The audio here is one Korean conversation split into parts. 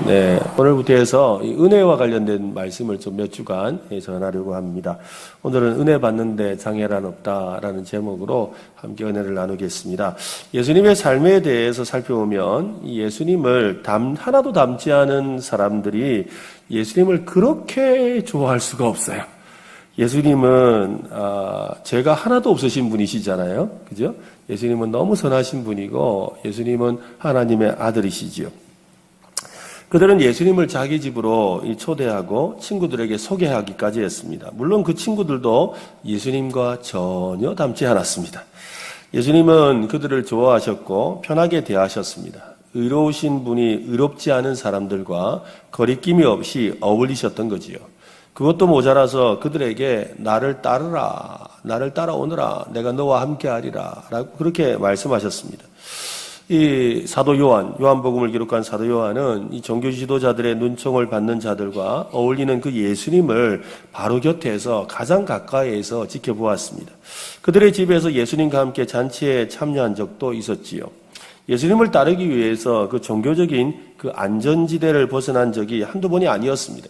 네, 오늘부터 해서 이 은혜와 관련된 말씀을 좀 몇 주간 전하려고 합니다. 오늘은 은혜 받는데 장애란 없다라는 제목으로 함께 은혜를 나누겠습니다. 예수님의 삶에 대해서 살펴보면 이 예수님을 하나도 닮지 않은 사람들이 예수님을 그렇게 좋아할 수가 없어요. 예수님은 죄가 하나도 없으신 분이시잖아요. 그죠? 예수님은 너무 선하신 분이고 예수님은 하나님의 아들이시지요. 그들은 예수님을 자기 집으로 초대하고 친구들에게 소개하기까지 했습니다. 물론 그 친구들도 예수님과 전혀 닮지 않았습니다. 예수님은 그들을 좋아하셨고 편하게 대하셨습니다. 의로우신 분이 의롭지 않은 사람들과 거리낌이 없이 어울리셨던 거지요. 그것도 모자라서 그들에게 나를 따르라, 나를 따라오너라, 내가 너와 함께하리라 라고 그렇게 말씀하셨습니다. 이 사도 요한복음을 기록한 사도 요한은 이 종교 지도자들의 눈총을 받는 자들과 어울리는 그 예수님을 바로 곁에서 가장 가까이에서 지켜보았습니다. 그들의 집에서 예수님과 함께 잔치에 참여한 적도 있었지요. 예수님을 따르기 위해서 그 종교적인 그 안전지대를 벗어난 적이 한두 번이 아니었습니다.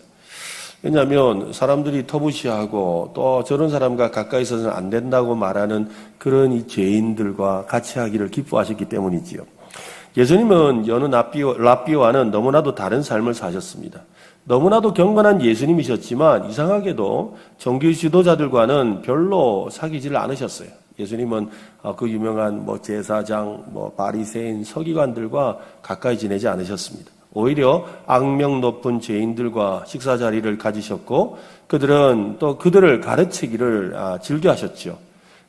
왜냐하면 사람들이 터부시하고 또 저런 사람과 가까이 있어서는 안 된다고 말하는 그런 이 죄인들과 같이 하기를 기뻐하셨기 때문이지요. 예수님은 여느 랍비와는 너무나도 다른 삶을 사셨습니다. 너무나도 경건한 예수님이셨지만 이상하게도 종교 지도자들과는 별로 사귀지를 않으셨어요. 예수님은 그 유명한 제사장, 바리새인, 서기관들과 가까이 지내지 않으셨습니다. 오히려 악명 높은 죄인들과 식사 자리를 가지셨고 그들은 또 그들을 가르치기를 즐겨하셨죠.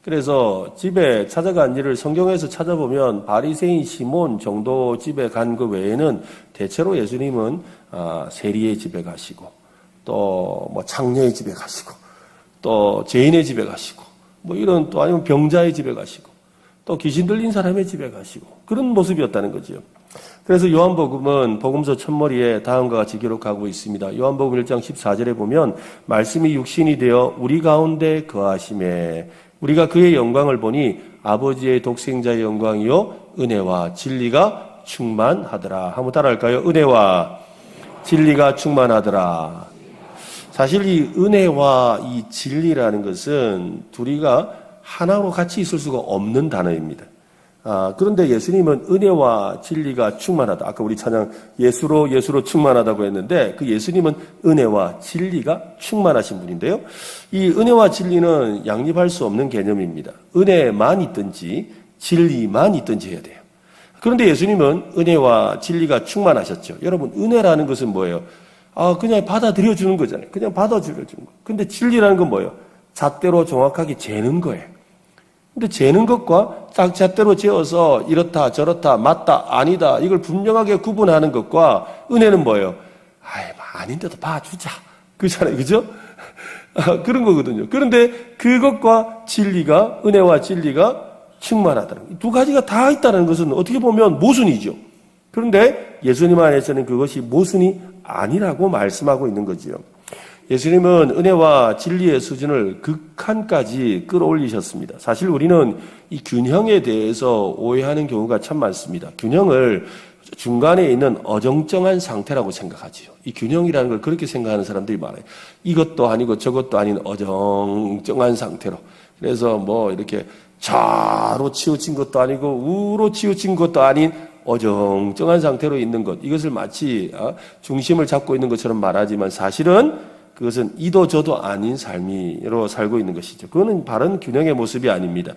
그래서 집에 찾아간 일을 성경에서 찾아보면 바리새인 시몬 정도 집에 간 그 외에는 대체로 예수님은 세리의 집에 가시고 또 창녀의 집에 가시고 또 죄인의 집에 가시고 이런 또 아니면 병자의 집에 가시고 또 귀신 들린 사람의 집에 가시고 그런 모습이었다는 거죠. 그래서 요한복음은 복음서 첫머리에 다음과 같이 기록하고 있습니다. 요한복음 1장 14절에 보면 말씀이 육신이 되어 우리 가운데 거하심에 우리가 그의 영광을 보니 아버지의 독생자의 영광이요 은혜와 진리가 충만하더라. 한번 따라할까요? 은혜와 진리가 충만하더라. 사실 이 은혜와 이 진리라는 것은 둘이가 하나로 같이 있을 수가 없는 단어입니다. 그런데 예수님은 은혜와 진리가 충만하다. 아까 우리 찬양 예수로 충만하다고 했는데 그 예수님은 은혜와 진리가 충만하신 분인데요. 이 은혜와 진리는 양립할 수 없는 개념입니다. 은혜만 있든지 진리만 있든지 해야 돼요. 그런데 예수님은 은혜와 진리가 충만하셨죠. 여러분 은혜라는 것은 뭐예요? 그냥 받아들여 주는 거잖아요. 그냥 받아들여 주는 거. 근데 진리라는 건 뭐예요? 잣대로 정확하게 재는 거예요. 근데 재는 것과 딱 잣대로 재어서 이렇다 저렇다 맞다 아니다 이걸 분명하게 구분하는 것과 은혜는 뭐예요? 아닌데도 봐주자 그잖아요, 그죠? 그런 거거든요. 그런데 그것과 진리가 은혜와 진리가 충만하다는 이 두 가지가 다 있다는 것은 어떻게 보면 모순이죠. 그런데 예수님 안에서는 그것이 모순이 아니라고 말씀하고 있는 거지요. 예수님은 은혜와 진리의 수준을 극한까지 끌어올리셨습니다. 사실 우리는 이 균형에 대해서 오해하는 경우가 참 많습니다. 균형을 중간에 있는 어정쩡한 상태라고 생각하지요. 이 균형이라는 걸 그렇게 생각하는 사람들이 많아요. 이것도 아니고 저것도 아닌 어정쩡한 상태로. 그래서 이렇게 좌로 치우친 것도 아니고 우로 치우친 것도 아닌 어정쩡한 상태로 있는 것. 이것을 마치 중심을 잡고 있는 것처럼 말하지만 사실은 그것은 이도 저도 아닌 삶으로 살고 있는 것이죠. 그거는 바른 균형의 모습이 아닙니다.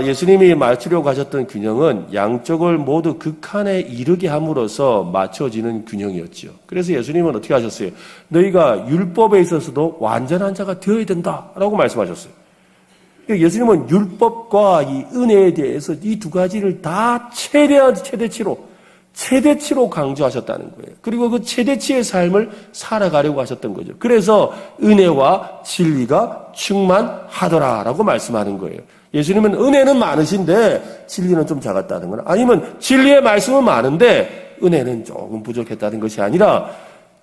예수님이 맞추려고 하셨던 균형은 양쪽을 모두 극한에 이르게 함으로써 맞춰지는 균형이었죠. 그래서 예수님은 어떻게 하셨어요? 너희가 율법에 있어서도 완전한 자가 되어야 된다라고 말씀하셨어요. 예수님은 율법과 이 은혜에 대해서 이 두 가지를 다 최대치로 강조하셨다는 거예요. 그리고 그 최대치의 삶을 살아가려고 하셨던 거죠. 그래서 은혜와 진리가 충만하더라라고 말씀하는 거예요. 예수님은 은혜는 많으신데 진리는 좀 작았다는 거나 아니면 진리의 말씀은 많은데 은혜는 조금 부족했다는 것이 아니라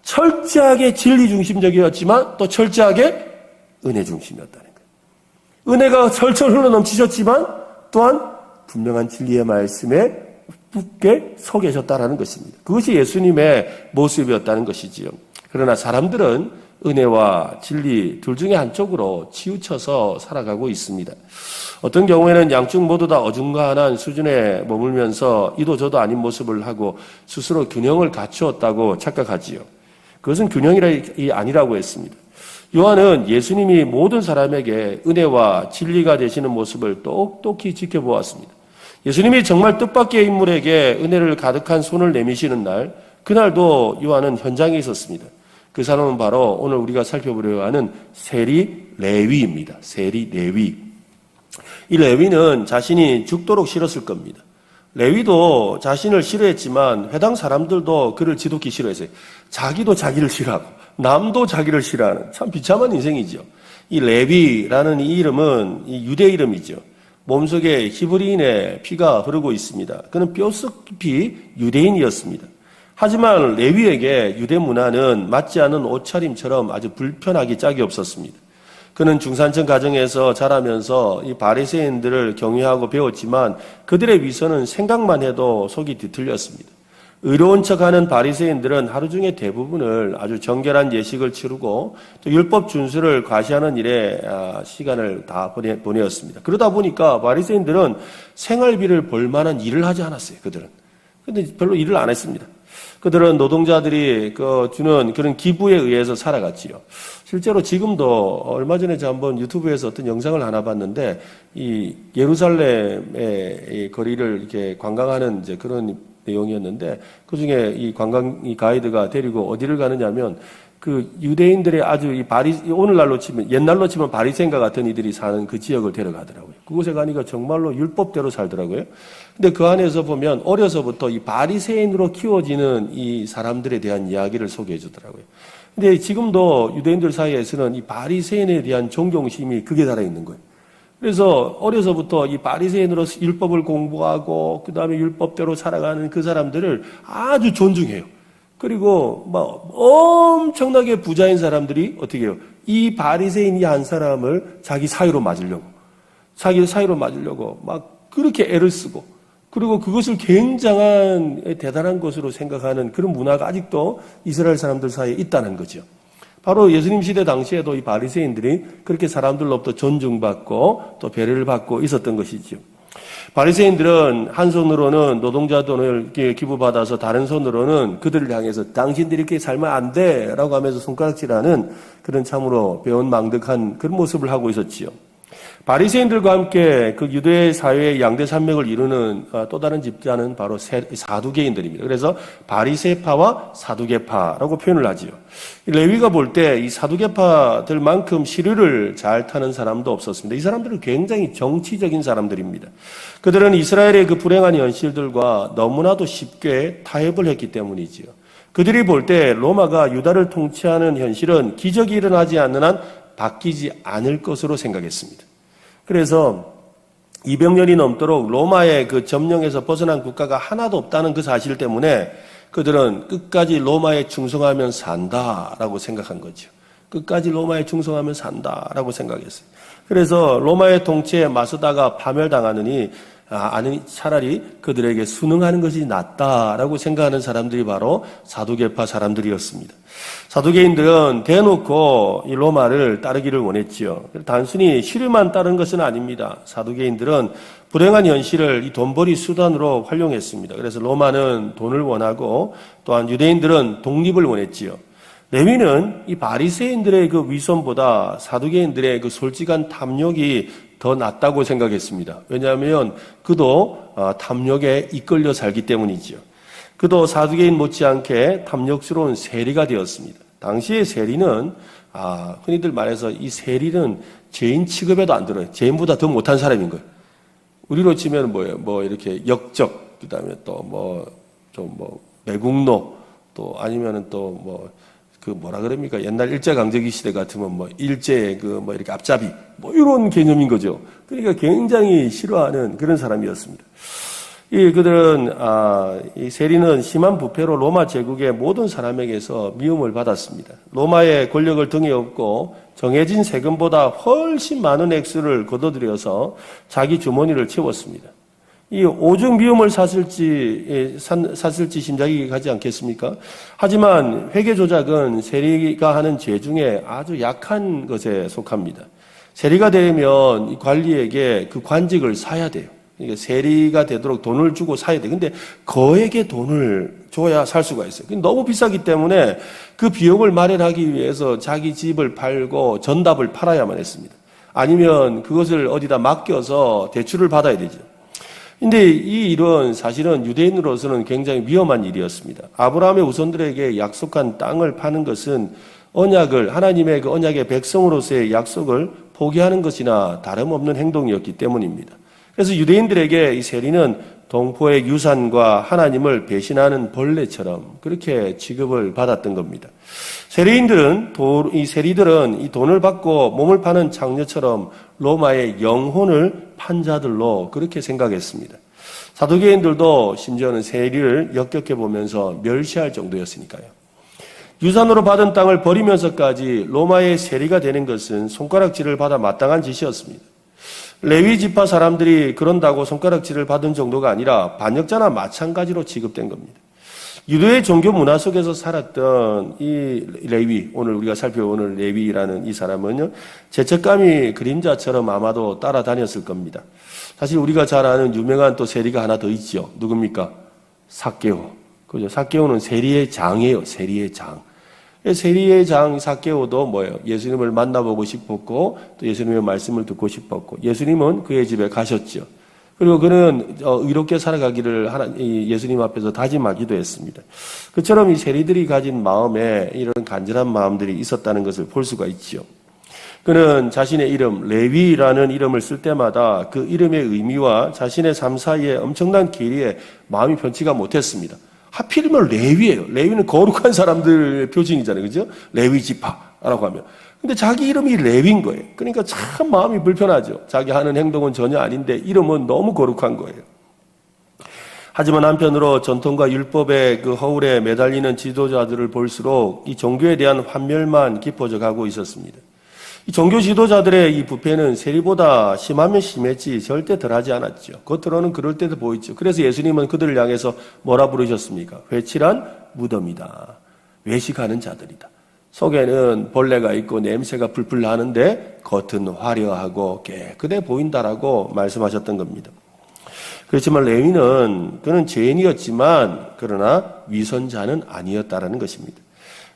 철저하게 진리 중심적이었지만 또 철저하게 은혜 중심이었다는 거예요. 은혜가 철철 흘러넘치셨지만 또한 분명한 진리의 말씀에 굳게 서 계셨다라는 것입니다. 그것이 예수님의 모습이었다는 것이지요. 그러나 사람들은 은혜와 진리 둘 중에 한쪽으로 치우쳐서 살아가고 있습니다. 어떤 경우에는 양쪽 모두 다 어중간한 수준에 머물면서 이도 저도 아닌 모습을 하고 스스로 균형을 갖추었다고 착각하지요. 그것은 균형이 아니라고 했습니다. 요한은 예수님이 모든 사람에게 은혜와 진리가 되시는 모습을 똑똑히 지켜보았습니다. 예수님이 정말 뜻밖의 인물에게 은혜를 가득한 손을 내미시는 날, 그날도 요한은 현장에 있었습니다. 그 사람은 바로 오늘 우리가 살펴보려고 하는 세리 레위입니다. 세리 레위. 이 레위는 자신이 죽도록 싫었을 겁니다. 레위도 자신을 싫어했지만 해당 사람들도 그를 지독히 싫어했어요. 자기도 자기를 싫어하고 남도 자기를 싫어하는 참 비참한 인생이죠. 이 레위라는 이 이름은 이 유대 이름이죠. 몸속에 히브리인의 피가 흐르고 있습니다. 그는 뼛속깊이 유대인이었습니다. 하지만 레위에게 유대 문화는 맞지 않은 옷차림처럼 아주 불편하기 짝이 없었습니다. 그는 중산층 가정에서 자라면서 이 바리새인들을 경외하고 배웠지만 그들의 위선은 생각만 해도 속이 뒤틀렸습니다. 의로운 척하는 바리새인들은 하루 중에 대부분을 아주 정결한 예식을 치르고 또 율법 준수를 과시하는 일에 시간을 다 보내었습니다. 그러다 보니까 바리새인들은 생활비를 벌 만한 일을 하지 않았어요. 그들은. 근데 별로 일을 안 했습니다. 그들은 노동자들이 주는 그런 기부에 의해서 살아갔지요. 실제로 지금도 얼마 전에 제가 한번 유튜브에서 어떤 영상을 하나 봤는데 이 예루살렘의 이 거리를 이렇게 관광하는 이제 그런 내용이었는데 그 중에 이 가이드가 데리고 어디를 가느냐면 그 유대인들의 아주 오늘날로 치면 옛날로 치면 바리새인과 같은 이들이 사는 그 지역을 데려가더라고요. 그곳에 가니까 정말로 율법대로 살더라고요. 근데 그 안에서 보면 어려서부터 이 바리새인으로 키워지는 이 사람들에 대한 이야기를 소개해 주더라고요. 근데 지금도 유대인들 사이에서는 이 바리새인에 대한 존경심이 극에 달해 있는 거예요. 그래서 어려서부터 이 바리새인으로 율법을 공부하고 그다음에 율법대로 살아가는 그 사람들을 아주 존중해요. 그리고 막 엄청나게 부자인 사람들이 어떻게 해요? 이 바리새인이 한 사람을 자기 사이로 맞으려고 막 그렇게 애를 쓰고 그리고 그것을 굉장한 대단한 것으로 생각하는 그런 문화가 아직도 이스라엘 사람들 사이에 있다는 거죠. 바로 예수님 시대 당시에도 이 바리새인들이 그렇게 사람들로부터 존중받고 또 배려를 받고 있었던 것이죠. 바리새인들은 한 손으로는 노동자 돈을 기부받아서 다른 손으로는 그들을 향해서 당신들이 이렇게 살면 안 돼라고 하면서 손가락질하는 그런 참으로 배은망덕한 그런 모습을 하고 있었지요. 바리새인들과 함께 그 유대 사회의 양대 산맥을 이루는 또 다른 집단은 바로 사두개인들입니다. 그래서 바리새파와 사두개파라고 표현을 하지요. 레위가 볼 때 이 사두개파들만큼 시류를 잘 타는 사람도 없었습니다. 이 사람들은 굉장히 정치적인 사람들입니다. 그들은 이스라엘의 그 불행한 현실들과 너무나도 쉽게 타협을 했기 때문이지요. 그들이 볼 때 로마가 유다를 통치하는 현실은 기적이 일어나지 않는 한 바뀌지 않을 것으로 생각했습니다. 그래서 200년이 넘도록 로마의 그 점령에서 벗어난 국가가 하나도 없다는 그 사실 때문에 그들은 끝까지 로마에 충성하면 산다라고 생각한 거죠. 끝까지 로마에 충성하면 산다라고 생각했어요. 그래서 로마의 통치에 맞서다가 파멸당하느니 차라리 그들에게 순응하는 것이 낫다라고 생각하는 사람들이 바로 사두개파 사람들이었습니다. 사두개인들은 대놓고 이 로마를 따르기를 원했지요. 단순히 시류만 따른 것은 아닙니다. 사두개인들은 불행한 현실을 이 돈벌이 수단으로 활용했습니다. 그래서 로마는 돈을 원하고 또한 유대인들은 독립을 원했지요. 레위는 이 바리새인들의 그 위선보다 사두개인들의 그 솔직한 탐욕이 더 낫다고 생각했습니다. 왜냐하면 그도 탐욕에 이끌려 살기 때문이지요. 그도 사두개인 못지않게 탐욕스러운 세리가 되었습니다. 당시의 세리는 흔히들 말해서 이 세리는 죄인 취급에도 안 들어요. 죄인보다 더 못한 사람인 거예요. 우리로 치면 뭐예요? 이렇게 역적, 그다음에 또 매국노, 또 아니면은 또 뭐라 그럽니까? 옛날 일제강점기 시대 같으면 일제 이렇게 앞잡이 이런 개념인 거죠. 그러니까 굉장히 싫어하는 그런 사람이었습니다. 그들은 이 세리는 심한 부패로 로마 제국의 모든 사람에게서 미움을 받았습니다. 로마의 권력을 등에 업고 정해진 세금보다 훨씬 많은 액수를 거둬들여서 자기 주머니를 채웠습니다. 이 오죽 미움을 샀을지 심장이 가지 않겠습니까? 하지만 회계 조작은 세리가 하는 죄 중에 아주 약한 것에 속합니다. 세리가 되면 이 관리에게 그 관직을 사야 돼요. 그러니까 세리가 되도록 돈을 주고 사야 돼요. 근데 거액의 돈을 줘야 살 수가 있어요. 너무 비싸기 때문에 그 비용을 마련하기 위해서 자기 집을 팔고 전답을 팔아야만 했습니다. 아니면 그것을 어디다 맡겨서 대출을 받아야 되죠. 근데 이 일은 사실은 유대인으로서는 굉장히 위험한 일이었습니다. 아브라함의 후손들에게 약속한 땅을 파는 것은 하나님의 그 언약의 백성으로서의 약속을 포기하는 것이나 다름없는 행동이었기 때문입니다. 그래서 유대인들에게 이 세리는 동포의 유산과 하나님을 배신하는 벌레처럼 그렇게 취급을 받았던 겁니다. 세리들은 이 돈을 받고 몸을 파는 창녀처럼 로마의 영혼을 판 자들로 그렇게 생각했습니다. 사두개인들도 심지어는 세리를 역겹게 보면서 멸시할 정도였으니까요. 유산으로 받은 땅을 버리면서까지 로마의 세리가 되는 것은 손가락질을 받아 마땅한 짓이었습니다. 레위 지파 사람들이 그런다고 손가락질을 받은 정도가 아니라 반역자나 마찬가지로 취급된 겁니다. 유대의 종교 문화 속에서 살았던 이 레위, 오늘 우리가 살펴보는 레위라는 이 사람은요, 죄책감이 그림자처럼 아마도 따라다녔을 겁니다. 사실 우리가 잘 아는 유명한 또 세리가 하나 더 있죠. 누굽니까? 삭개오. 그죠? 삭개오는 세리의 장이에요. 세리의 장. 세리의 장 삭개오도 뭐예요? 예수님을 만나보고 싶었고 또 예수님의 말씀을 듣고 싶었고 예수님은 그의 집에 가셨죠. 그리고 그는 의롭게 살아가기를 예수님 앞에서 다짐하기도 했습니다. 그처럼 이 세리들이 가진 마음에 이런 간절한 마음들이 있었다는 것을 볼 수가 있죠. 그는 자신의 이름 레위라는 이름을 쓸 때마다 그 이름의 의미와 자신의 삶 사이에 엄청난 괴리에 마음이 편치가 못했습니다. 하필이면 레위예요. 레위는 거룩한 사람들 표징이잖아요. 그죠? 레위 지파라고 하면. 근데 자기 이름이 레위인 거예요. 그러니까 참 마음이 불편하죠. 자기 하는 행동은 전혀 아닌데 이름은 너무 거룩한 거예요. 하지만 한편으로 전통과 율법의 그 허울에 매달리는 지도자들을 볼수록 이 종교에 대한 환멸만 깊어져 가고 있었습니다. 이 종교 지도자들의 이 부패는 세리보다 심하면 심했지 절대 덜하지 않았죠. 겉으로는 그럴 때도 보였죠. 그래서 예수님은 그들을 향해서 뭐라 부르셨습니까? 회칠한 무덤이다. 외식하는 자들이다. 속에는 벌레가 있고 냄새가 풀풀 나는데 겉은 화려하고 깨끗해 보인다라고 말씀하셨던 겁니다. 그렇지만 레위는 그는 죄인이었지만 그러나 위선자는 아니었다라는 것입니다.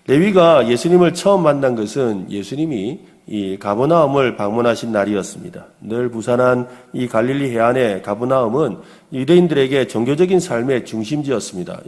레위가 예수님을 처음 만난 것은 예수님이 이 가버나움을 방문하신 날이었습니다. 늘 부산한 이 갈릴리 해안의 가버나움은 유대인들에게 종교적인 삶의 중심지였습니다.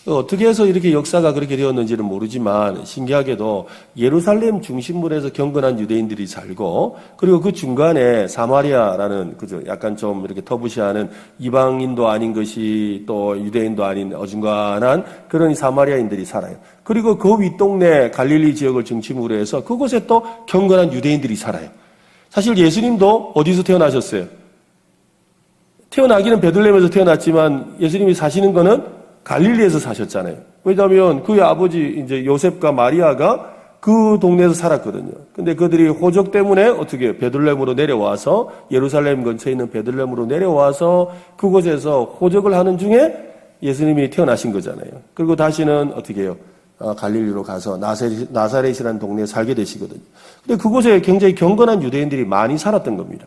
어떻게 해서 이렇게 역사가 그렇게 되었는지는 모르지만 신기하게도 예루살렘 중심부에서 경건한 유대인들이 살고 그리고 그 중간에 사마리아라는 그죠 약간 좀 이렇게 터부시하는 이방인도 아닌 것이 또 유대인도 아닌 어중간한 그런 사마리아인들이 살아요. 그리고 그 윗동네 갈릴리 지역을 중심으로 해서 그곳에 또 경건한 유대인들이 살아요. 사실 예수님도 어디서 태어나셨어요? 태어나기는 베들레헴에서 태어났지만 예수님이 사시는 거는 갈릴리에서 사셨잖아요. 왜냐하면 그의 아버지 이제 요셉과 마리아가 그 동네에서 살았거든요. 근데 그들이 호적 때문에 어떻게 베들레헴으로 내려와서 예루살렘 근처에 있는 베들레헴으로 내려와서 그곳에서 호적을 하는 중에 예수님이 태어나신 거잖아요. 그리고 다시는 어떻게 해요? 갈릴리로 가서 나사렛이라는 동네에 살게 되시거든요. 근데 그곳에 굉장히 경건한 유대인들이 많이 살았던 겁니다.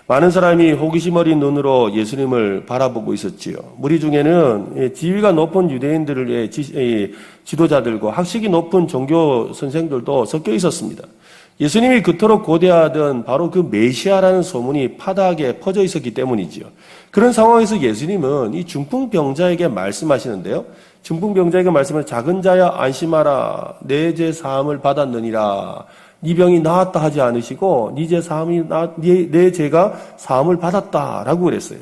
많은 사람이 호기심 어린 눈으로 예수님을 바라보고 있었지요. 무리 중에는 지위가 높은 유대인들의 지도자들과 학식이 높은 종교 선생들도 섞여 있었습니다. 예수님이 그토록 고대하던 바로 그 메시아라는 소문이 파다하게 퍼져 있었기 때문이지요. 그런 상황에서 예수님은 이 중풍병자에게 말씀하시는데요. 중풍병자에게 말씀하시는 작은 자야 안심하라. 내 죄 사함을 받았느니라. 네 병이 나았다 하지 않으시고 네 죄가 사함을 받았다라고 그랬어요.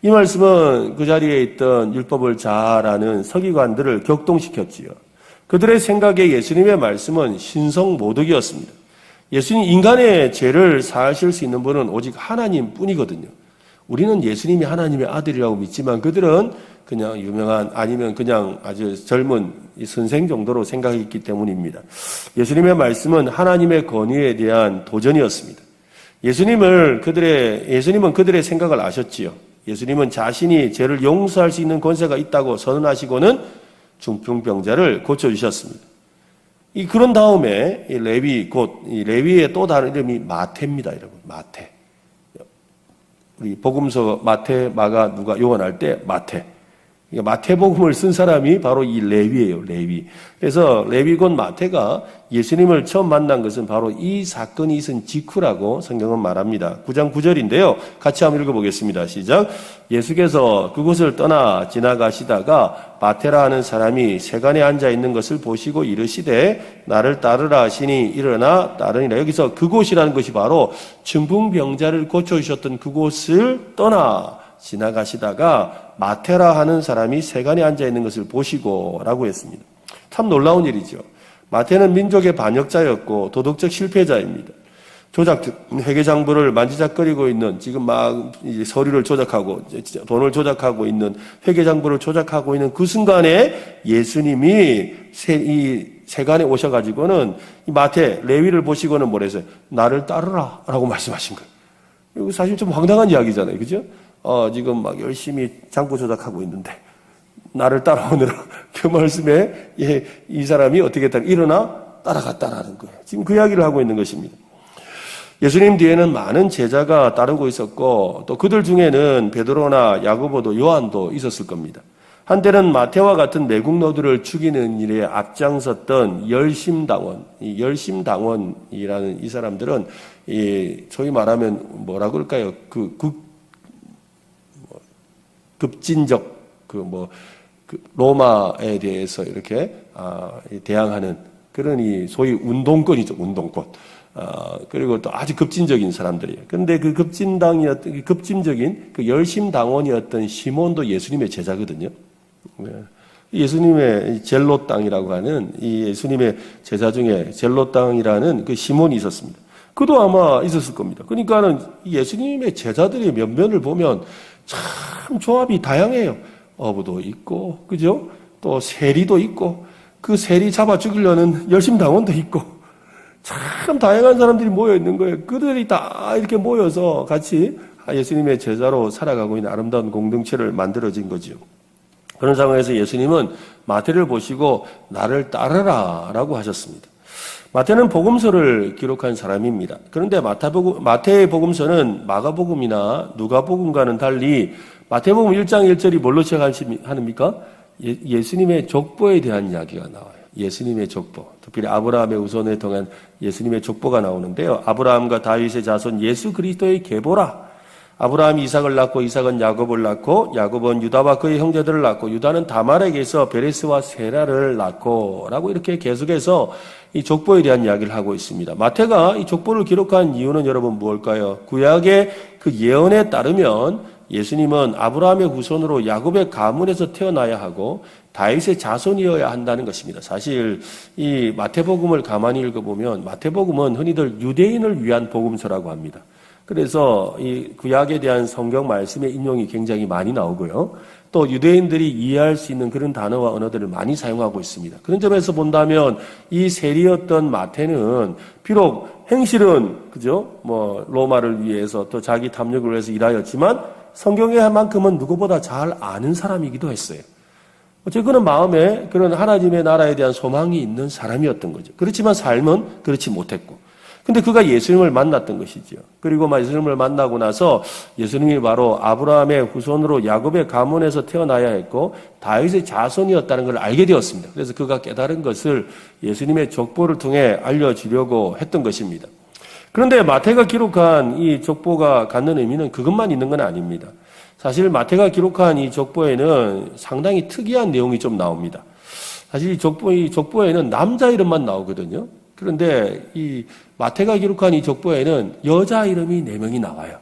이 말씀은 그 자리에 있던 율법을 잘 아는 서기관들을 격동시켰지요. 그들의 생각에 예수님의 말씀은 신성모독이었습니다. 예수님 인간의 죄를 사하실 수 있는 분은 오직 하나님뿐이거든요. 우리는 예수님이 하나님의 아들이라고 믿지만 그들은 그냥 유명한 아니면 그냥 아주 젊은 선생 정도로 생각했기 때문입니다. 예수님의 말씀은 하나님의 권위에 대한 도전이었습니다. 예수님은 그들의 생각을 아셨지요. 예수님은 자신이 죄를 용서할 수 있는 권세가 있다고 선언하시고는 중풍병자를 고쳐주셨습니다. 그런 다음에 이 레위의 또 다른 이름이 마태입니다, 여러분. 마태. 우리 복음서 마태, 마가, 누가 요한할 때 마태. 마태복음을 쓴 사람이 바로 이 레위예요, 레위. 그래서 레위 곧 마태가 예수님을 처음 만난 것은 바로 이 사건이 있은 직후라고 성경은 말합니다. 9장 9절인데요. 같이 한번 읽어보겠습니다. 시작. 예수께서 그곳을 떠나 지나가시다가 마태라 하는 사람이 세간에 앉아 있는 것을 보시고 이르시되 나를 따르라 하시니 일어나 따르니라. 여기서 그곳이라는 것이 바로 중풍병자를 고쳐주셨던 그곳을 떠나 지나가시다가 마태라 하는 사람이 세간에 앉아 있는 것을 보시고 라고 했습니다. 참 놀라운 일이죠. 마태는 민족의 반역자였고 도덕적 실패자입니다. 회계장부를 만지작거리고 있는, 지금 막 이제 서류를 조작하고 돈을 조작하고 있는, 회계장부를 조작하고 있는 그 순간에 예수님이 이 세간에 오셔가지고는 이 마태 레위를 보시고는 뭐랬어요? 나를 따르라 라고 말씀하신 거예요. 이거 사실 좀 황당한 이야기잖아요, 그죠? 지금 막 열심히 장부 조작하고 있는데 나를 따라오느라. 그 말씀에 이 사람이 어떻게 했다? 일어나 따라갔다라는 거예요. 지금 그 이야기를 하고 있는 것입니다. 예수님 뒤에는 많은 제자가 따르고 있었고 또 그들 중에는 베드로나 야고보도 요한도 있었을 겁니다. 한때는 마태와 같은 매국노들을 죽이는 일에 앞장섰던 열심당원, 이 열심당원이라는 이 사람들은 소위 말하면 뭐라고 할까요? 급진적 로마에 대해서 이렇게 대항하는 그런 이 소위 운동권이죠, 운동권. 그리고 또 아주 급진적인 사람들이에요. 그런데 그 급진적인 그 열심당원이었던 시몬도 예수님의 제자거든요. 예수님의 젤로 땅이라고 하는 이 예수님의 제자 중에 젤로 땅이라는 그 시몬이 있었습니다. 그도 아마 있었을 겁니다. 그러니까는 예수님의 제자들의 면면을 보면 참 조합이 다양해요. 어부도 있고, 그죠? 또 세리도 있고, 그 세리 잡아 죽이려는 열심당원도 있고, 참 다양한 사람들이 모여 있는 거예요. 그들이 다 이렇게 모여서 같이 예수님의 제자로 살아가고 있는 아름다운 공동체를 만들어진 거죠. 그런 상황에서 예수님은 마태를 보시고 나를 따르라 라고 하셨습니다. 마태는 복음서를 기록한 사람입니다. 그런데 마태의 복음서는 마가복음이나 누가복음과는 달리 마태복음 1장 1절이 뭘로 시작합니까? 예수님의 족보에 대한 이야기가 나와요. 예수님의 족보. 특별히 아브라함의 후손에 통한 예수님의 족보가 나오는데요. 아브라함과 다윗의 자손 예수 그리스도의 계보라. 아브라함이 이삭을 낳고 이삭은 야곱을 낳고 야곱은 유다와 그의 형제들을 낳고 유다는 다말에게서 베레스와 세라를 낳고 라고 이렇게 계속해서 이 족보에 대한 이야기를 하고 있습니다. 마태가 이 족보를 기록한 이유는 여러분 무엇일까요? 구약의 그 예언에 따르면 예수님은 아브라함의 후손으로 야곱의 가문에서 태어나야 하고 다윗의 자손이어야 한다는 것입니다. 사실 이 마태복음을 가만히 읽어보면 마태복음은 흔히들 유대인을 위한 복음서라고 합니다. 그래서 이 구약에 대한 성경 말씀의 인용이 굉장히 많이 나오고요. 또 유대인들이 이해할 수 있는 그런 단어와 언어들을 많이 사용하고 있습니다. 그런 점에서 본다면 이 세리였던 마태는 비록 행실은 그죠? 로마를 위해서 또 자기 탐욕을 위해서 일하였지만 성경의 만큼은 누구보다 잘 아는 사람이기도 했어요. 그는 마음에 그런 하나님의 나라에 대한 소망이 있는 사람이었던 거죠. 그렇지만 삶은 그렇지 못했고. 근데 그가 예수님을 만났던 것이죠. 그리고 예수님을 만나고 나서 예수님이 바로 아브라함의 후손으로 야곱의 가문에서 태어나야 했고 다윗의 자손이었다는 걸 알게 되었습니다. 그래서 그가 깨달은 것을 예수님의 족보를 통해 알려주려고 했던 것입니다. 그런데 마태가 기록한 이 족보가 갖는 의미는 그것만 있는 건 아닙니다. 사실 마태가 기록한 이 족보에는 상당히 특이한 내용이 좀 나옵니다. 사실 이 족보에는 남자 이름만 나오거든요. 그런데 이 마태가 기록한 이 족보에는 여자 이름이 4명이 나와요.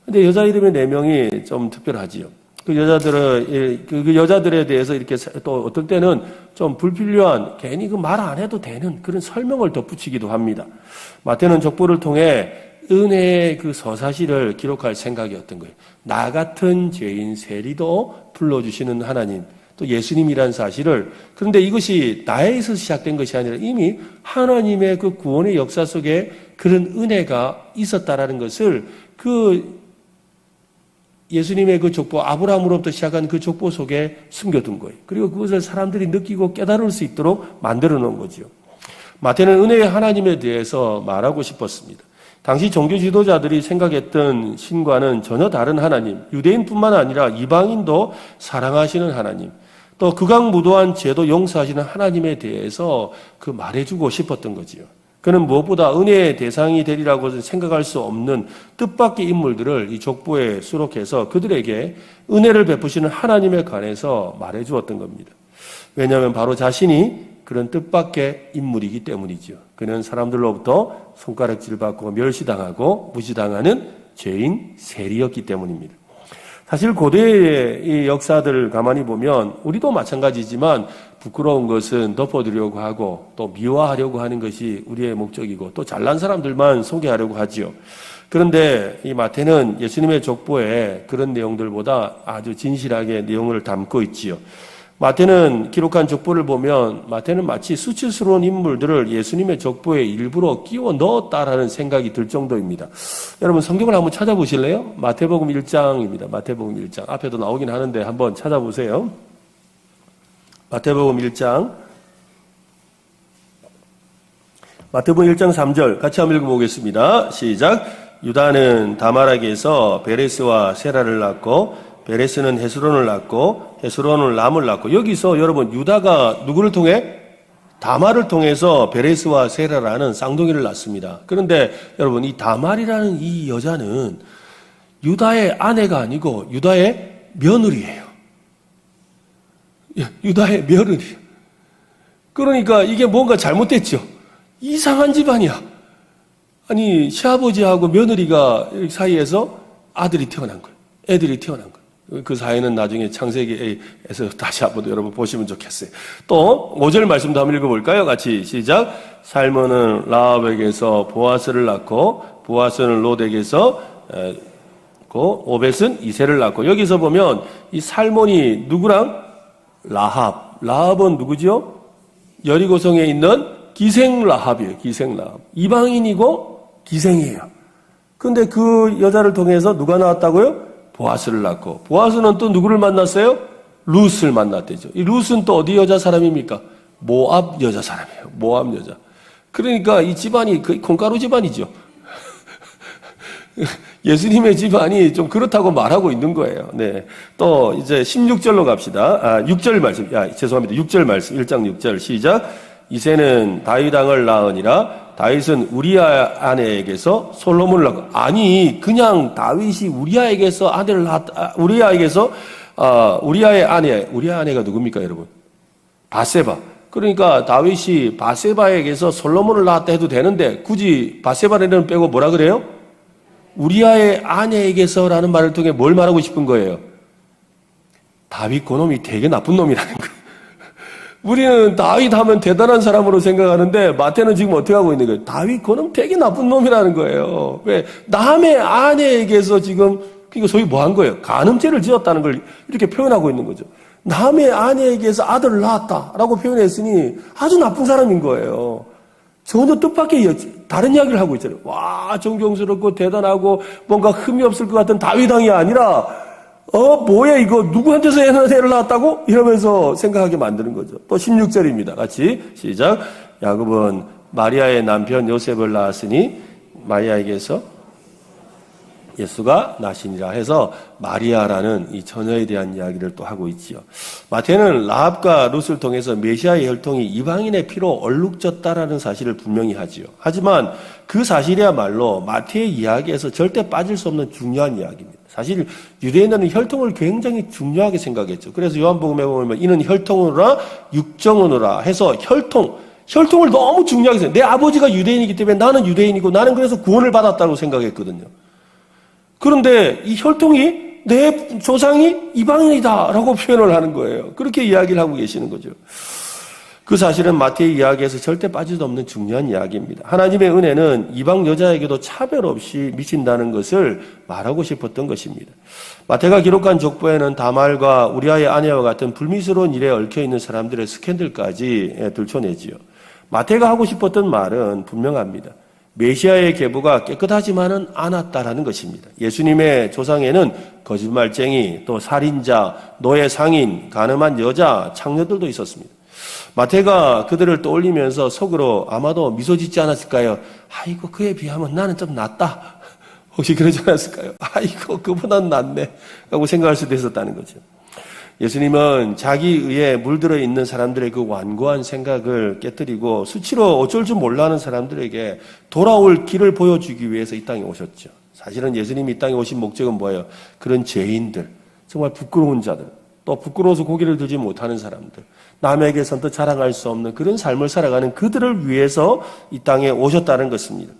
근데 여자 이름의 4명이 좀 특별하지요. 그 여자들에 대해서 이렇게 또 어떨 때는 좀 불필요한 괜히 그 말 안 해도 되는 그런 설명을 덧붙이기도 합니다. 마태는 족보를 통해 은혜의 그 서사시를 기록할 생각이었던 거예요. 나 같은 죄인 세리도 불러주시는 하나님, 또 예수님이라는 사실을, 그런데 이것이 나에서 시작된 것이 아니라 이미 하나님의 그 구원의 역사 속에 그런 은혜가 있었다라는 것을 그 예수님의 그 족보, 아브라함으로부터 시작한 그 족보 속에 숨겨둔 거예요. 그리고 그것을 사람들이 느끼고 깨달을 수 있도록 만들어 놓은 거죠. 마태는 은혜의 하나님에 대해서 말하고 싶었습니다. 당시 종교 지도자들이 생각했던 신과는 전혀 다른 하나님, 유대인뿐만 아니라 이방인도 사랑하시는 하나님, 또 극악무도한 죄도 용서하시는 하나님에 대해서 그 말해주고 싶었던 거지요. 그는 무엇보다 은혜의 대상이 되리라고 생각할 수 없는 뜻밖의 인물들을 이 족보에 수록해서 그들에게 은혜를 베푸시는 하나님에 관해서 말해주었던 겁니다. 왜냐하면 바로 자신이 그런 뜻밖의 인물이기 때문이죠. 그는 사람들로부터 손가락질 받고 멸시당하고 무시당하는 죄인 세리였기 때문입니다. 사실 고대의 이 역사들을 가만히 보면 우리도 마찬가지지만 부끄러운 것은 덮어두려고 하고 또 미화하려고 하는 것이 우리의 목적이고 또 잘난 사람들만 소개하려고 하지요. 그런데 이 마태는 예수님의 족보에 그런 내용들보다 아주 진실하게 내용을 담고 있지요. 마태는 기록한 족보를 보면 마태는 마치 수치스러운 인물들을 예수님의 족보에 일부러 끼워 넣었다라는 생각이 들 정도입니다. 여러분 성경을 한번 찾아보실래요? 마태복음 1장입니다. 마태복음 1장. 앞에도 나오긴 하는데 한번 찾아보세요. 마태복음 1장. 마태복음 1장 3절 같이 한번 읽어보겠습니다. 시작. 유다는 다말에게서 베레스와 세라를 낳고 베레스는 헤스론을 낳고 헤스론은 람을 낳고 여기서 여러분 유다가 누구를 통해? 다말을 통해서 베레스와 세라라는 쌍둥이를 낳습니다. 그런데 여러분 이 다말이라는 이 여자는 유다의 아내가 아니고 유다의 며느리예요. 유다의 며느리예요. 그러니까 이게 뭔가 잘못됐죠. 이상한 집안이야. 아니 시아버지하고 며느리가 사이에서 아들이 태어난 거예요. 애들이 태어난 거예요. 그 사이는 나중에 창세기에서 다시 한번 여러분 보시면 좋겠어요. 또 5절 말씀도 한번 읽어볼까요? 같이 시작. 살몬은 라합에게서 보아스를 낳고 보아스는 롯에게서 오벳은 이새를 낳고 여기서 보면 이 살몬이 누구랑? 라합은 누구죠? 여리고성에 있는 기생 라합이에요. 기생 라합. 이방인이고 기생이에요. 근데 그 여자를 통해서 누가 나왔다고요? 보아스를 낳고 보아스는 또 누구를 만났어요? 룻을 만났대죠. 이 룻은 또 어디 여자 사람입니까? 모압 여자 사람이에요. 모압 여자. 그러니까 이 집안이 거의 콩가루 집안이죠. 예수님의 집안이 좀 그렇다고 말하고 있는 거예요. 네. 또 이제 16절로 갑시다. 6절 말씀. 죄송합니다. 6절 말씀. 1장 6절 시작. 이새는 다윗 왕을 낳으니라. 다윗은 우리아 아내에게서 솔로몬을 낳고 아니 그냥 다윗이 우리아에게서 아내를 낳았다. 우리아의 아내가 누굽니까 여러분? 바세바. 그러니까 다윗이 바세바에게서 솔로몬을 낳았다 해도 되는데 굳이 바세바를 빼고 뭐라 그래요? 우리아의 아내에게서라는 말을 통해 뭘 말하고 싶은 거예요? 다윗 그놈이 되게 나쁜 놈이라는 거예요. 우리는 다윗 하면 대단한 사람으로 생각하는데 마태는 지금 어떻게 하고 있는 거예요? 다윗 그놈 되게 나쁜 놈이라는 거예요. 왜? 남의 아내에게서 지금 그러니까 소위 뭐 한 거예요? 간음죄를 지었다는 걸 이렇게 표현하고 있는 거죠. 남의 아내에게서 아들을 낳았다라고 표현했으니 아주 나쁜 사람인 거예요. 전혀 뜻밖의 다른 이야기를 하고 있잖아요. 와 존경스럽고 대단하고 뭔가 흠이 없을 것 같은 다윗 왕이 아니라 뭐야 이거 누구한테서 애를 낳았다고? 이러면서 생각하게 만드는 거죠. 또 16절입니다. 같이 시작. 야곱은 마리아의 남편 요셉을 낳았으니 마리아에게서 예수가 나시니라 해서 마리아라는 이 처녀에 대한 이야기를 또 하고 있지요. 마태는 라합과 룻을 통해서 메시아의 혈통이 이방인의 피로 얼룩졌다라는 사실을 분명히 하지요. 하지만 그 사실이야말로 마태의 이야기에서 절대 빠질 수 없는 중요한 이야기입니다. 사실 유대인들은 혈통을 굉장히 중요하게 생각했죠. 그래서 요한복음에 보면 이는 혈통으로나 육정으로나 해서 혈통을 너무 중요하게 생각해요. 내 아버지가 유대인이기 때문에 나는 유대인이고 나는 그래서 구원을 받았다고 생각했거든요. 그런데 이 혈통이 내 조상이 이방인이다라고 표현을 하는 거예요. 그렇게 이야기를 하고 계시는 거죠. 그 사실은 마태의 이야기에서 절대 빠질 수 없는 중요한 이야기입니다. 하나님의 은혜는 이방 여자에게도 차별 없이 미친다는 것을 말하고 싶었던 것입니다. 마태가 기록한 족보에는 다말과 우리아의 아내와 같은 불미스러운 일에 얽혀있는 사람들의 스캔들까지 들춰내지요. 마태가 하고 싶었던 말은 분명합니다. 메시아의 계보가 깨끗하지만은 않았다라는 것입니다. 예수님의 조상에는 거짓말쟁이, 또 살인자, 노예 상인, 가늠한 여자, 창녀들도 있었습니다. 마태가 그들을 떠올리면서 속으로 아마도 미소 짓지 않았을까요? 아이고, 그에 비하면 나는 좀 낫다. 혹시 그러지 않았을까요? 아이고, 그보단 낫네. 라고 생각할 수도 있었다는 거죠. 예수님은 자기 의에 물들어 있는 사람들의 그 완고한 생각을 깨뜨리고 수치로 어쩔 줄 몰라하는 사람들에게 돌아올 길을 보여주기 위해서 이 땅에 오셨죠. 사실은 예수님이 이 땅에 오신 목적은 뭐예요? 그런 죄인들, 정말 부끄러운 자들, 또 부끄러워서 고개를 들지 못하는 사람들, 남에게선 또 자랑할 수 없는 그런 삶을 살아가는 그들을 위해서 이 땅에 오셨다는 것입니다.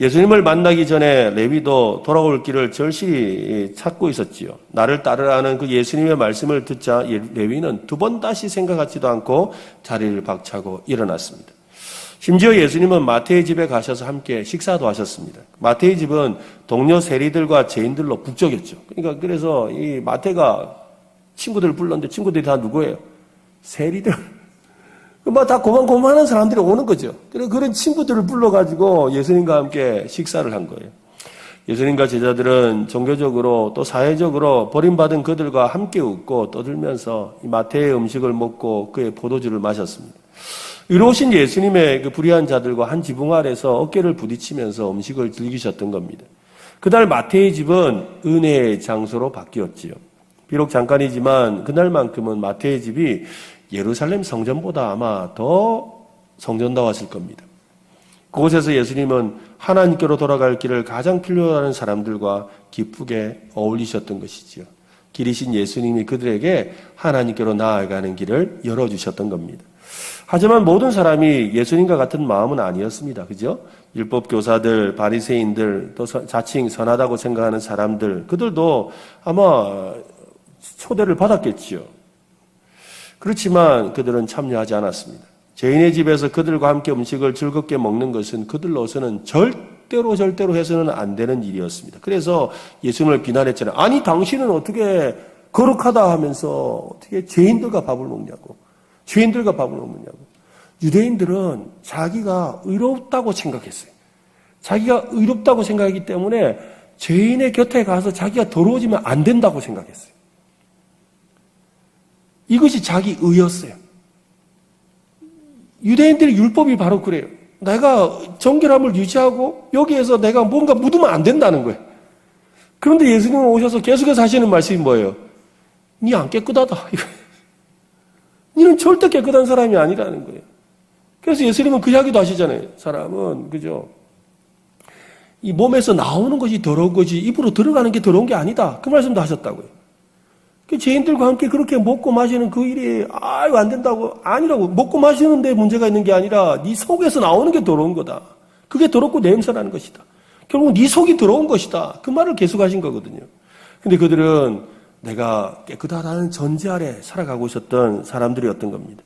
예수님을 만나기 전에 레위도 돌아올 길을 절실히 찾고 있었지요. 나를 따르라는 그 예수님의 말씀을 듣자 레위는 두 번 다시 생각하지도 않고 자리를 박차고 일어났습니다. 심지어 예수님은 마태의 집에 가셔서 함께 식사도 하셨습니다. 마태의 집은 동료 세리들과 죄인들로 북적였죠. 그러니까 그래서 이 마태가 친구들을 불렀는데 친구들이 다 누구예요? 세리들. 다 고만고만한 사람들이 오는 거죠. 그래서 그런 친구들을 불러가지고 예수님과 함께 식사를 한 거예요. 예수님과 제자들은 종교적으로 또 사회적으로 버림받은 그들과 함께 웃고 떠들면서 이 마태의 음식을 먹고 그의 포도주를 마셨습니다. 의로우신 예수님의 그 불의한 자들과 한 지붕 아래서 어깨를 부딪히면서 음식을 즐기셨던 겁니다. 그날 마태의 집은 은혜의 장소로 바뀌었지요. 비록 잠깐이지만 그날만큼은 마태의 집이 예루살렘 성전보다 아마 더 성전다웠을 겁니다. 그곳에서 예수님은 하나님께로 돌아갈 길을 가장 필요로 하는 사람들과 기쁘게 어울리셨던 것이지요. 길이신 예수님이 그들에게 하나님께로 나아가는 길을 열어주셨던 겁니다. 하지만 모든 사람이 예수님과 같은 마음은 아니었습니다. 그죠? 율법 교사들, 바리새인들, 또 자칭 선하다고 생각하는 사람들, 그들도 아마 초대를 받았겠지요. 그렇지만 그들은 참여하지 않았습니다. 죄인의 집에서 그들과 함께 음식을 즐겁게 먹는 것은 그들로서는 절대로 해서는 안 되는 일이었습니다. 그래서 예수님을 비난했잖아요. 아니, 당신은 어떻게 거룩하다 하면서 어떻게 죄인들과 밥을 먹냐고. 죄인들과 밥을 먹느냐고. 유대인들은 자기가 의롭다고 생각했어요. 자기가 의롭다고 생각하기 때문에 죄인의 곁에 가서 자기가 더러워지면 안 된다고 생각했어요. 이것이 자기 의였어요. 유대인들의 율법이 바로 그래요. 내가 정결함을 유지하고 여기에서 내가 뭔가 묻으면 안 된다는 거예요. 그런데 예수님은 오셔서 계속해서 하시는 말씀이 뭐예요? 니 안 깨끗하다. 니는 절대 깨끗한 사람이 아니라는 거예요. 그래서 예수님은 그 이야기도 하시잖아요. 사람은 그죠? 이 몸에서 나오는 것이 더러운 거지 입으로 들어가는 게 더러운 게 아니다. 그 말씀도 하셨다고요. 그 죄인들과 함께 그렇게 먹고 마시는 그 일이 안 된다고 아니라고. 먹고 마시는 데 문제가 있는 게 아니라 네 속에서 나오는 게 더러운 거다. 그게 더럽고 냄새나는 것이다. 결국 네 속이 더러운 것이다. 그 말을 계속하신 거거든요. 근데 그들은 내가 깨끗하다는 전제 아래 살아가고 있었던 사람들이었던 겁니다.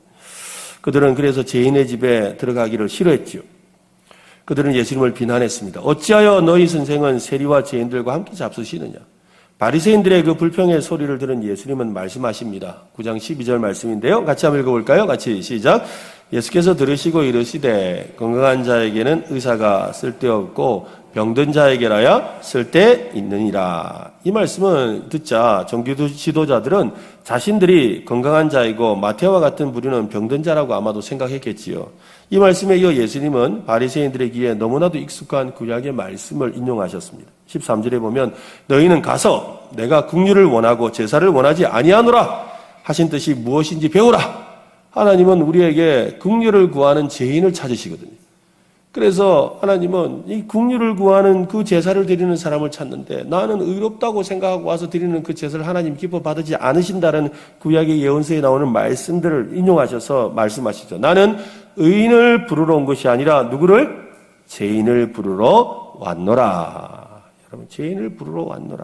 그들은 그래서 죄인의 집에 들어가기를 싫어했지요. 그들은 예수님을 비난했습니다. 어찌하여 너희 선생은 세리와 죄인들과 함께 잡수시느냐. 바리새인들의 그 불평의 소리를 들은 예수님은 말씀하십니다. 9장 12절 말씀인데요. 같이 한번 읽어볼까요? 같이 시작. 예수께서 들으시고 이르시되 건강한 자에게는 의사가 쓸데없고 병든 자에게라야 쓸데있느니라. 이 말씀을 듣자 종교 지도자들은 자신들이 건강한 자이고 마태와 같은 부류는 병든 자라고 아마도 생각했겠지요. 이 말씀에 이어 예수님은 바리새인들의 귀에 너무나도 익숙한 구약의 말씀을 인용하셨습니다. 13절에 보면 너희는 가서 내가 긍휼을 원하고 제사를 원하지 아니하노라 하신 뜻이 무엇인지 배우라. 하나님은 우리에게 긍휼을 구하는 죄인을 찾으시거든요. 그래서 하나님은 이 긍휼을 구하는 그 제사를 드리는 사람을 찾는데 나는 의롭다고 생각하고 와서 드리는 그 제사를 하나님 기뻐 받지 않으신다는 구약의 예언서에 나오는 말씀들을 인용하셔서 말씀하시죠. 나는 의인을 부르러 온 것이 아니라 누구를? 죄인을 부르러 왔노라. 여러분, 죄인을 부르러 왔노라.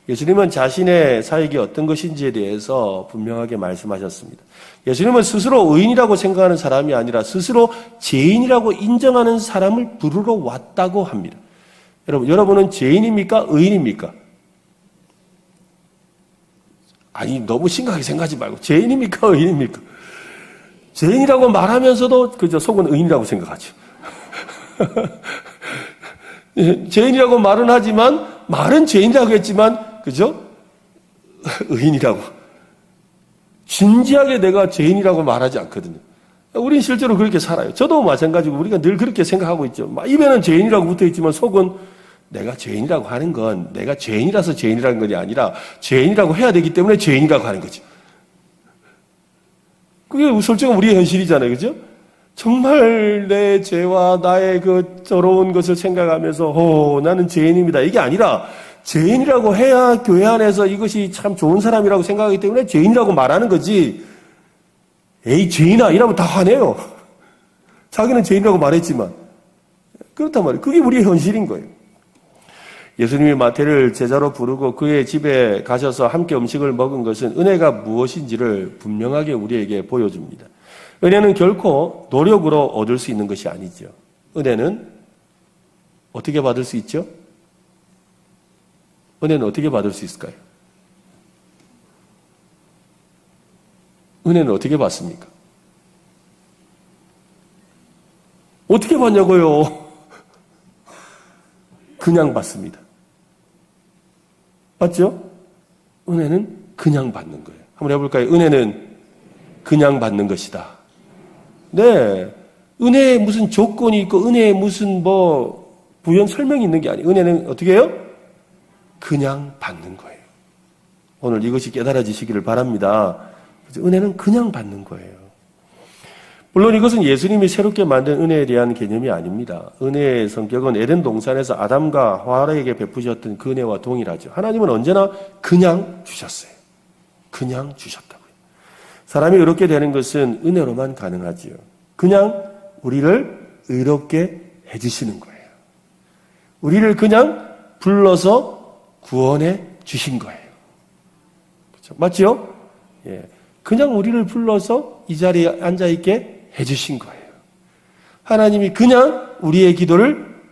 예수님은 자신의 사역이 어떤 것인지에 대해서 분명하게 말씀하셨습니다. 예수님은 스스로 의인이라고 생각하는 사람이 아니라 스스로 죄인이라고 인정하는 사람을 부르러 왔다고 합니다. 여러분은 죄인입니까? 의인입니까? 아니, 너무 심각하게 생각하지 말고 죄인입니까? 의인입니까? 죄인이라고 말하면서도 그저 속은 의인이라고 생각하죠. 죄인이라고 말은 하지만 말은 죄인이라고 했지만 그죠? 의인이라고. 진지하게 내가 죄인이라고 말하지 않거든요. 우린 실제로 그렇게 살아요. 저도 마찬가지고 우리가 늘 그렇게 생각하고 있죠. 입에는 죄인이라고 붙어 있지만 속은 내가 죄인이라고 하는 건 내가 죄인이라서 죄인이라는 것이 아니라 죄인이라고 해야 되기 때문에 죄인이라고 하는 거죠. 그게 솔직히 우리의 현실이잖아요. 그죠? 정말 내 죄와 나의 그 더러운 것을 생각하면서 나는 죄인입니다. 이게 아니라 죄인이라고 해야 교회 안에서 이것이 참 좋은 사람이라고 생각하기 때문에 죄인이라고 말하는 거지. 에이 죄인아 이러면 다 화내요. 자기는 죄인이라고 말했지만. 그렇단 말이에요. 그게 우리의 현실인 거예요. 예수님이 마태를 제자로 부르고 그의 집에 가셔서 함께 음식을 먹은 것은 은혜가 무엇인지를 분명하게 우리에게 보여줍니다. 은혜는 결코 노력으로 얻을 수 있는 것이 아니죠. 은혜는 어떻게 받을 수 있죠? 은혜는 어떻게 받을 수 있을까요? 은혜는 어떻게 받습니까? 어떻게 받냐고요? 그냥 받습니다. 맞죠? 은혜는 그냥 받는 거예요. 한번 해볼까요? 은혜는 그냥 받는 것이다. 네. 은혜에 무슨 조건이 있고, 은혜에 무슨 부연 설명이 있는 게 아니에요. 은혜는 어떻게 해요? 그냥 받는 거예요. 오늘 이것이 깨달아지시기를 바랍니다. 은혜는 그냥 받는 거예요. 물론 이것은 예수님이 새롭게 만든 은혜에 대한 개념이 아닙니다. 은혜의 성격은 에덴 동산에서 아담과 하와에게 베푸셨던 그 은혜와 동일하죠. 하나님은 언제나 그냥 주셨어요. 그냥 주셨다고요. 사람이 의롭게 되는 것은 은혜로만 가능하지요. 그냥 우리를 의롭게 해주시는 거예요. 우리를 그냥 불러서 구원해 주신 거예요. 그렇죠? 맞죠? 예. 그냥 우리를 불러서 이 자리에 앉아있게 해주신 거예요. 하나님이 그냥 우리의 기도를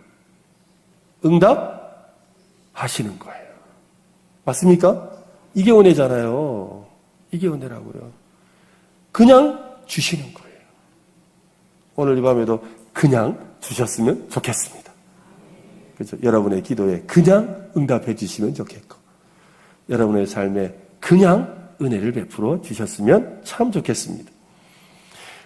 응답하시는 거예요. 맞습니까? 이게 은혜잖아요. 이게 은혜라고요. 그냥 주시는 거예요. 오늘 이 밤에도 그냥 주셨으면 좋겠습니다. 그렇죠? 여러분의 기도에 그냥 응답해 주시면 좋겠고, 여러분의 삶에 그냥 은혜를 베풀어 주셨으면 참 좋겠습니다.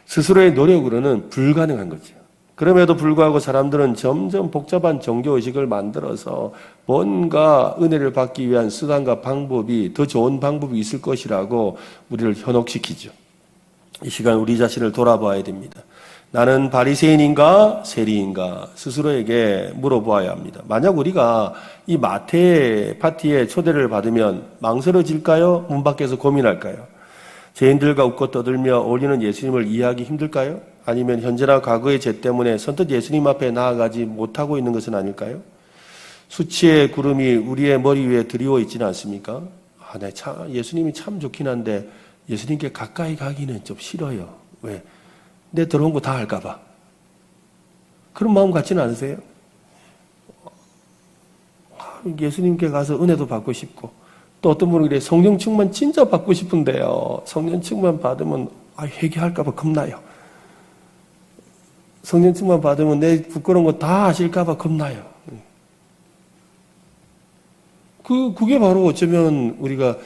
스스로의 노력으로는 불가능한 거죠. 그럼에도 불구하고 사람들은 점점 복잡한 종교의식을 만들어서 뭔가 은혜를 받기 위한 수단과 방법이 더 좋은 방법이 있을 것이라고 우리를 현혹시키죠. 이 시간 우리 자신을 돌아봐야 됩니다. 나는 바리새인인가 세리인가 스스로에게 물어보아야 합니다. 만약 우리가 이 마태 파티에 초대를 받으면 망설여질까요? 문 밖에서 고민할까요? 죄인들과 웃고 떠들며 어울리는 예수님을 이해하기 힘들까요? 아니면 현재나 과거의 죄 때문에 선뜻 예수님 앞에 나아가지 못하고 있는 것은 아닐까요? 수치의 구름이 우리의 머리 위에 드리워 있지는 않습니까? 예수님이 참 좋긴 한데 예수님께 가까이 가기는 좀 싫어요. 왜? 내 더러운 거 다 할까 봐. 그런 마음 같지는 않으세요? 예수님께 가서 은혜도 받고 싶고, 또 어떤 분은 그래, 성령 충만 진짜 받고 싶은데요. 성령 충만 받으면 회개할까 봐 겁나요. 성령 충만 받으면 내 부끄러운 거 다 하실까 봐 겁나요. 그게 바로 어쩌면 우리가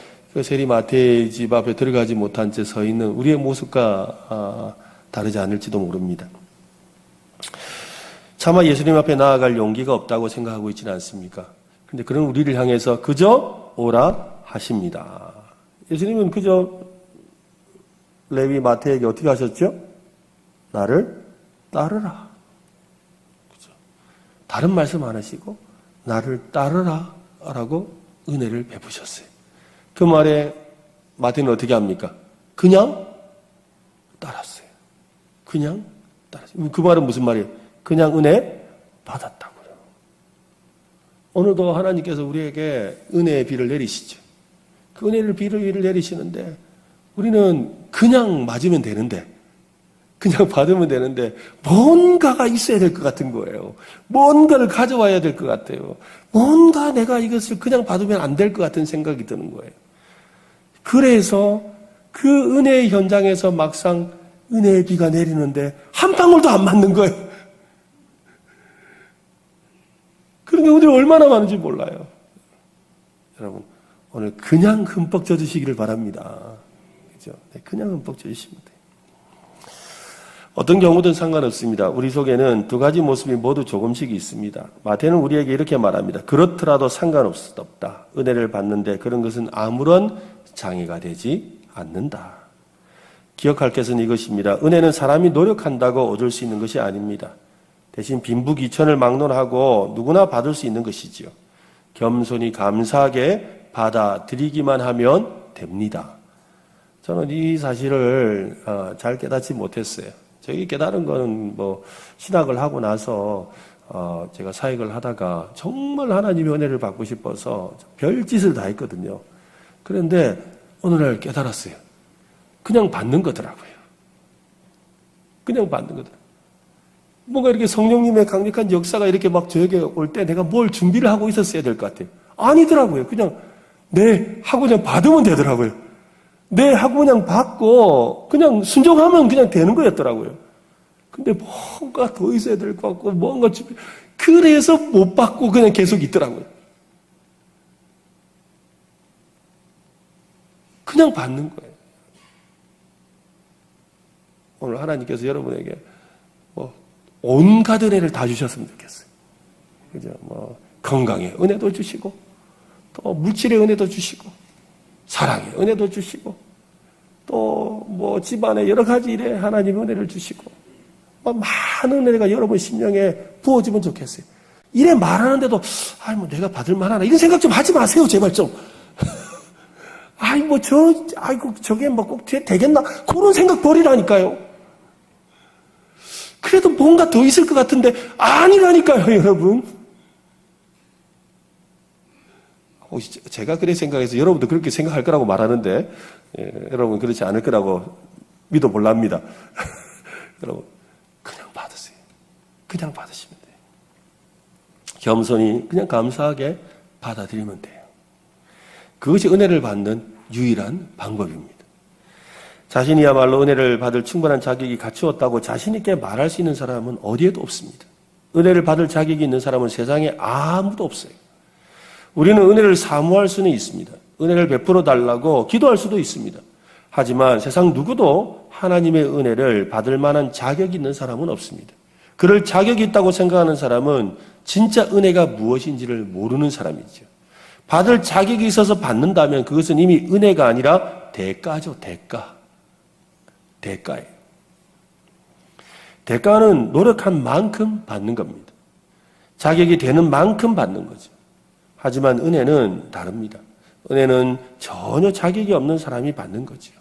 세리 마태의 집 앞에 들어가지 못한 채 서 있는 우리의 모습과 다르지 않을지도 모릅니다. 차마 예수님 앞에 나아갈 용기가 없다고 생각하고 있지는 않습니까? 그런데 그런 우리를 향해서 그저 오라 하십니다. 예수님은 그저 레위 마태에게 어떻게 하셨죠? 나를 따르라. 그죠? 다른 말씀 안 하시고 나를 따르라 라고 은혜를 베푸셨어요. 그 말에 마태는 어떻게 합니까? 그냥 따랐어요. 그냥 따랐어요. 그 말은 무슨 말이에요? 그냥 은혜 받았다고요. 오늘도 하나님께서 우리에게 은혜의 비를 내리시죠. 그 은혜를 비를 내리시는데 우리는 그냥 맞으면 되는데, 그냥 받으면 되는데 뭔가가 있어야 될 것 같은 거예요. 뭔가를 가져와야 될 것 같아요. 뭔가 내가 이것을 그냥 받으면 안 될 것 같은 생각이 드는 거예요. 그래서 그 은혜의 현장에서 막상 은혜의 비가 내리는데 한 방울도 안 맞는 거예요. 그런 경우들이 얼마나 많은지 몰라요. 여러분, 오늘 그냥 흠뻑 젖으시기를 바랍니다. 그죠? 네, 그냥 흠뻑 젖으시면 돼요. 어떤 경우든 상관없습니다. 우리 속에는 두 가지 모습이 모두 조금씩 있습니다. 마태는 우리에게 이렇게 말합니다. 그렇더라도 상관없다. 은혜를 받는데 그런 것은 아무런 장애가 되지 않는다. 기억할 것은 이것입니다. 은혜는 사람이 노력한다고 얻을 수 있는 것이 아닙니다. 대신 빈부귀천을 막론하고 누구나 받을 수 있는 것이지요. 겸손히 감사하게 받아들이기만 하면 됩니다. 저는 이 사실을 잘 깨닫지 못했어요. 저희 깨달은 거는 신학을 하고 나서 제가 사역을 하다가 정말 하나님의 은혜를 받고 싶어서 별짓을 다 했거든요. 그런데 어느 날 깨달았어요. 그냥 받는 거더라고요. 그냥 받는 거더라고요. 뭔가 이렇게 성령님의 강력한 역사가 이렇게 막 저에게 올 때 내가 뭘 준비를 하고 있었어야 될 것 같아요. 아니더라고요. 그냥 네 하고 그냥 받으면 되더라고요. 네 하고 그냥 받고 그냥 순종하면 그냥 되는 거였더라고요. 근데 뭔가 더 있어야 될 것 같고 뭔가 그래서 못 받고 그냥 계속 있더라고요. 그냥 받는 거예요. 오늘 하나님께서 여러분에게 온갖 은혜를 다 주셨으면 좋겠어요. 그죠? 건강의 은혜도 주시고, 또 물질의 은혜도 주시고, 사랑의 은혜도 주시고, 또 집안의 여러 가지 일에 하나님의 은혜를 주시고, 많은 은혜가 여러분 심령에 부어지면 좋겠어요. 이래 말하는데도, 내가 받을 만하나, 이런 생각 좀 하지 마세요, 제발 좀. 저게 꼭 되겠나? 그런 생각 버리라니까요. 그래도 뭔가 더 있을 것 같은데 아니라니까요, 여러분. 제가 그렇게 생각해서 여러분도 그렇게 생각할 거라고 말하는데 여러분 그렇지 않을 거라고 믿어볼랍니다. 여러분 그냥 받으세요. 그냥 받으시면 돼요. 겸손히 그냥 감사하게 받아들이면 돼요. 그것이 은혜를 받는 유일한 방법입니다. 자신이야말로 은혜를 받을 충분한 자격이 갖추었다고 자신 있게 말할 수 있는 사람은 어디에도 없습니다. 은혜를 받을 자격이 있는 사람은 세상에 아무도 없어요. 우리는 은혜를 사모할 수는 있습니다. 은혜를 베풀어 달라고 기도할 수도 있습니다. 하지만 세상 누구도 하나님의 은혜를 받을 만한 자격이 있는 사람은 없습니다. 그럴 자격이 있다고 생각하는 사람은 진짜 은혜가 무엇인지를 모르는 사람이죠. 받을 자격이 있어서 받는다면 그것은 이미 은혜가 아니라 대가죠, 대가. 대가예요. 대가는 노력한 만큼 받는 겁니다. 자격이 되는 만큼 받는 거죠. 하지만 은혜는 다릅니다. 은혜는 전혀 자격이 없는 사람이 받는 거죠.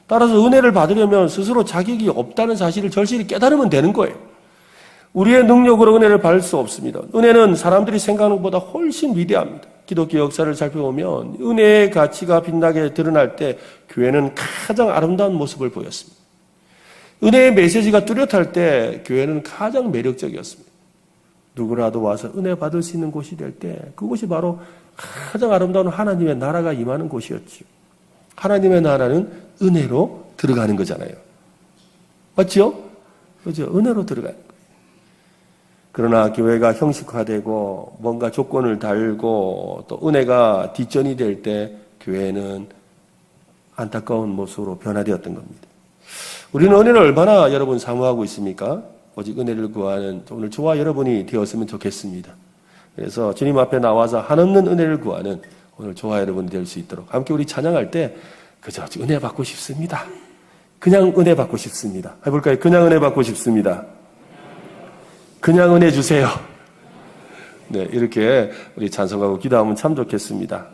따라서 은혜를 받으려면 스스로 자격이 없다는 사실을 절실히 깨달으면 되는 거예요. 우리의 능력으로 은혜를 받을 수 없습니다. 은혜는 사람들이 생각하는 것보다 훨씬 위대합니다. 기독교 역사를 살펴보면 은혜의 가치가 빛나게 드러날 때 교회는 가장 아름다운 모습을 보였습니다. 은혜의 메시지가 뚜렷할 때 교회는 가장 매력적이었습니다. 누구라도 와서 은혜 받을 수 있는 곳이 될 때 그곳이 바로 가장 아름다운 하나님의 나라가 임하는 곳이었죠. 하나님의 나라는 은혜로 들어가는 거잖아요. 맞죠? 그죠? 은혜로 들어가는 거예요. 그러나 교회가 형식화되고 뭔가 조건을 달고 또 은혜가 뒷전이 될 때 교회는 안타까운 모습으로 변화되었던 겁니다. 우리는 은혜를 얼마나 여러분 사모하고 있습니까? 오직 은혜를 구하는 오늘 저와 여러분이 되었으면 좋겠습니다. 그래서 주님 앞에 나와서 한없는 은혜를 구하는 오늘 저와 여러분이 될 수 있도록 함께 우리 찬양할 때 그저 은혜 받고 싶습니다. 그냥 은혜 받고 싶습니다. 해볼까요? 그냥 은혜 받고 싶습니다. 그냥 은혜 주세요. 네, 이렇게 우리 찬송하고 기도하면 참 좋겠습니다.